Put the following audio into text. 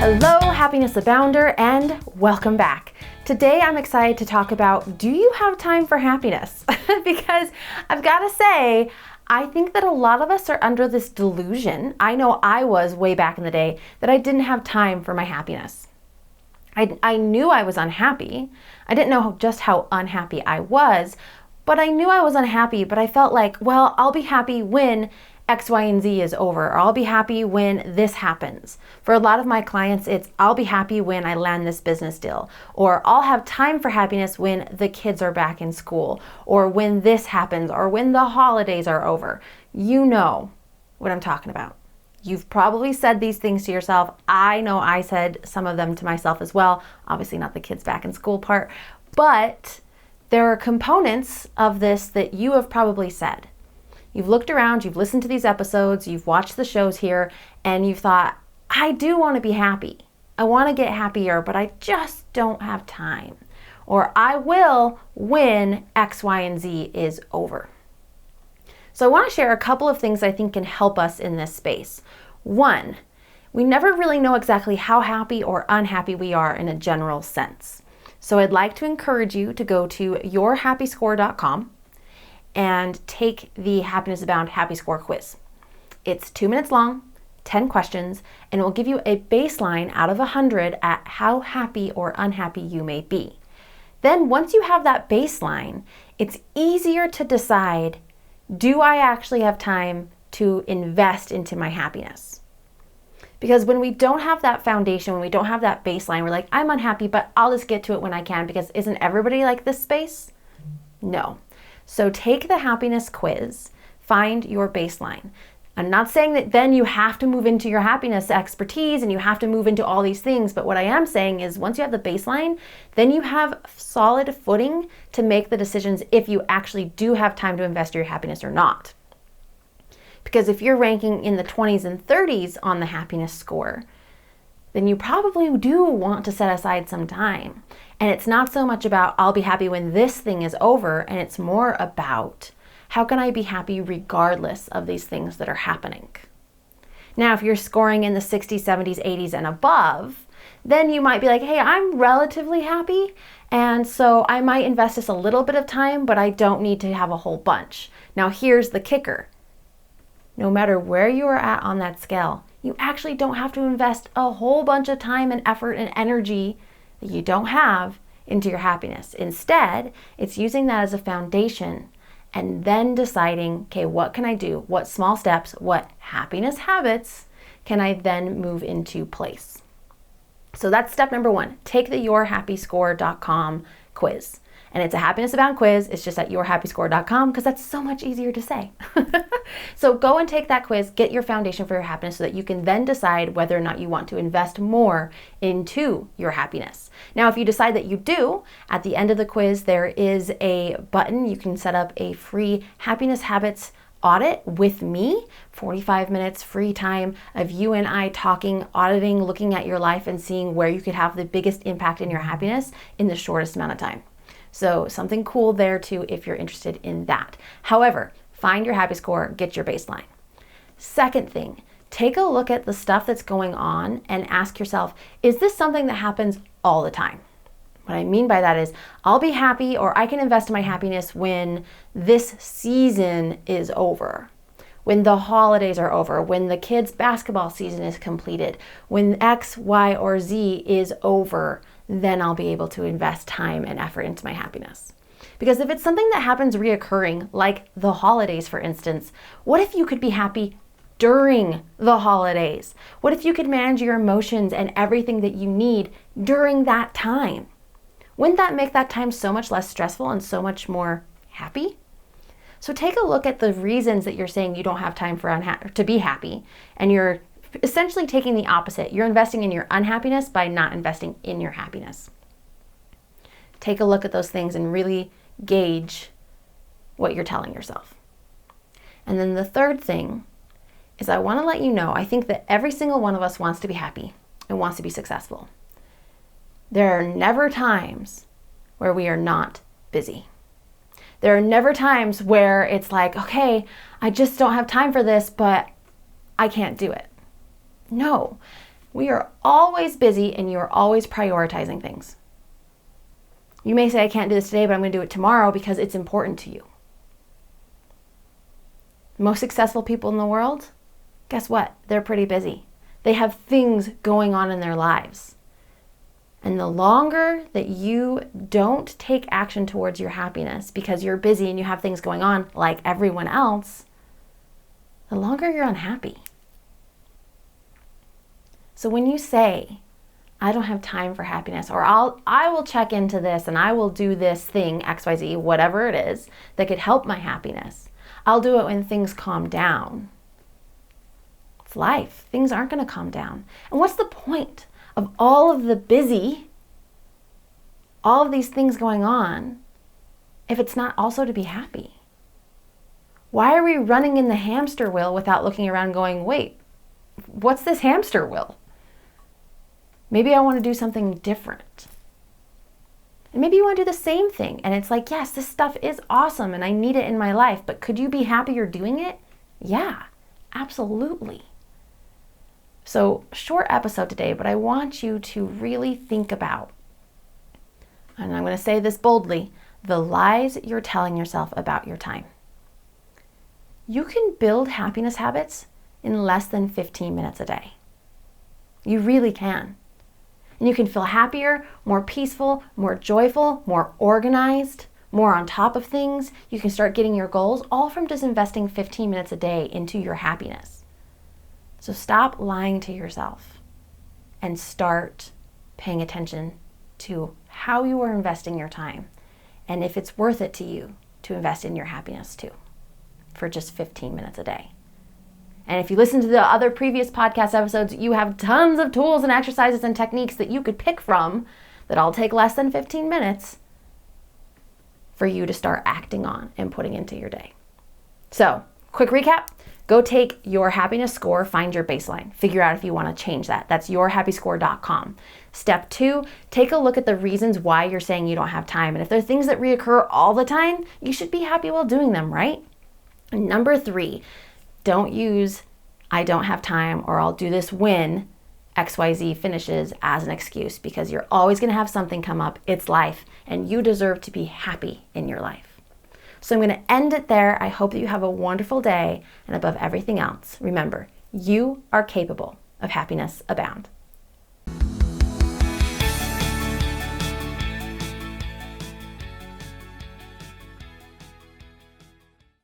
Hello, Happiness Abounder, and welcome back. Today I'm excited to talk about, do you have time for happiness? Because I've got to say, I think that a lot of us are under this delusion. I know I was way back in the day that I didn't have time for my happiness. I knew I was unhappy. I didn't know just how unhappy I was, but I knew I was unhappy, but I felt like, well, I'll be happy when X, Y, and Z is over, or I'll be happy when this happens. For a lot of my clients, it's I'll be happy when I land this business deal, or I'll have time for happiness when the kids are back in school, or when this happens, or when the holidays are over. You know what I'm talking about. You've probably said these things to yourself. I know I said some of them to myself as well. Obviously not the kids back in school part, but there are components of this that you have probably said. You've looked around, you've listened to these episodes, you've watched the shows here, and you've thought, I do want to be happy. I want to get happier, but I just don't have time. Or I will when X, Y, and Z is over. So I want to share a couple of things I think can help us in this space. One, we never really know exactly how happy or unhappy we are in a general sense. So I'd like to encourage you to go to yourhappyscore.com and take the Happiness Abound Happy Score quiz. It's 2 minutes long, 10 questions, and it will give you a baseline out of 100 at how happy or unhappy you may be. Then once you have that baseline, it's easier to decide, do I actually have time to invest into my happiness? Because when we don't have that foundation, when we don't have that baseline, we're like, I'm unhappy, but I'll just get to it when I can, because isn't everybody like this space? No. So take the happiness quiz, find your baseline. I'm not saying that then you have to move into your happiness expertise and you have to move into all these things, but what I am saying is once you have the baseline, then you have solid footing to make the decisions if you actually do have time to invest in your happiness or not. Because if you're ranking in the 20s and 30s on the happiness score, then you probably do want to set aside some time. And it's not so much about I'll be happy when this thing is over, and it's more about how can I be happy regardless of these things that are happening. Now, if you're scoring in the 60s, 70s, 80s, and above, then you might be like, hey, I'm relatively happy, and so I might invest just a little bit of time, but I don't need to have a whole bunch. Now, here's the kicker. No matter where you are at on that scale, you actually don't have to invest a whole bunch of time and effort and energy that you don't have into your happiness. Instead, it's using that as a foundation and then deciding, okay, what can I do? What small steps, what happiness habits can I then move into place? So that's step number one. Take the yourhappyscore.com quiz. And it's a Happiness Abound quiz. It's just at yourhappyscore.com because that's so much easier to say. So go and take that quiz, get your foundation for your happiness so that you can then decide whether or not you want to invest more into your happiness. Now, if you decide that you do, at the end of the quiz, there is a button. You can set up a free happiness habits audit with me, 45 minutes free time of you and I talking, auditing, looking at your life and seeing where you could have the biggest impact in your happiness in the shortest amount of time. So something cool there too if you're interested in that. However, find your happy score, get your baseline. Second thing, take a look at the stuff that's going on and ask yourself, is this something that happens all the time? What I mean by that is, I'll be happy or I can invest in my happiness when this season is over, when the holidays are over, when the kids' basketball season is completed, when X, Y, or Z is over, then I'll be able to invest time and effort into my happiness. Because if it's something that happens reoccurring, like the holidays, for instance, what if you could be happy during the holidays? What if you could manage your emotions and everything that you need during that time? Wouldn't that make that time so much less stressful and so much more happy? So take a look at the reasons that you're saying you don't have time to be happy, and you're essentially taking the opposite. You're investing in your unhappiness by not investing in your happiness. Take a look at those things and really gauge what you're telling yourself. And then the third thing is I want to let you know, I think that every single one of us wants to be happy and wants to be successful. There are never times where we are not busy. There are never times where it's like, okay, I just don't have time for this, but I can't do it. No. We are always busy and you're always prioritizing things. You may say, I can't do this today, but I'm going to do it tomorrow because it's important to you. Most successful people in the world, guess what? They're pretty busy. They have things going on in their lives. And the longer that you don't take action towards your happiness because you're busy and you have things going on like everyone else, the longer you're unhappy. So when you say, I don't have time for happiness, or I will check into this and I will do this thing, XYZ, whatever it is, that could help my happiness. I'll do it when things calm down. It's life. Things aren't going to calm down. And what's the point of all of the busy, all of these things going on, if it's not also to be happy? Why are we running in the hamster wheel without looking around going, wait, what's this hamster wheel? Maybe I want to do something different. And maybe you want to do the same thing. And it's like, yes, this stuff is awesome and I need it in my life, but could you be happier doing it? Yeah, absolutely. So, short episode today, but I want you to really think about, and I'm going to say this boldly, the lies you're telling yourself about your time. You can build happiness habits in less than 15 minutes a day. You really can. And you can feel happier, more peaceful, more joyful, more organized, more on top of things. You can start getting your goals all from just investing 15 minutes a day into your happiness. So stop lying to yourself and start paying attention to how you are investing your time and if it's worth it to you to invest in your happiness too for just 15 minutes a day. And if you listen to the other previous podcast episodes, you have tons of tools and exercises and techniques that you could pick from that all take less than 15 minutes for you to start acting on and putting into your day. So, quick recap. Go take your happiness score, find your baseline, figure out if you want to change that. That's yourhappyscore.com. Step 2, take a look at the reasons why you're saying you don't have time. And if there are things that reoccur all the time, you should be happy while doing them, right? And number 3, don't use I don't have time or I'll do this when XYZ finishes as an excuse, because you're always going to have something come up. It's life, and you deserve to be happy in your life. So I'm going to end it there. I hope that you have a wonderful day, and above everything else, remember, you are capable of happiness abound.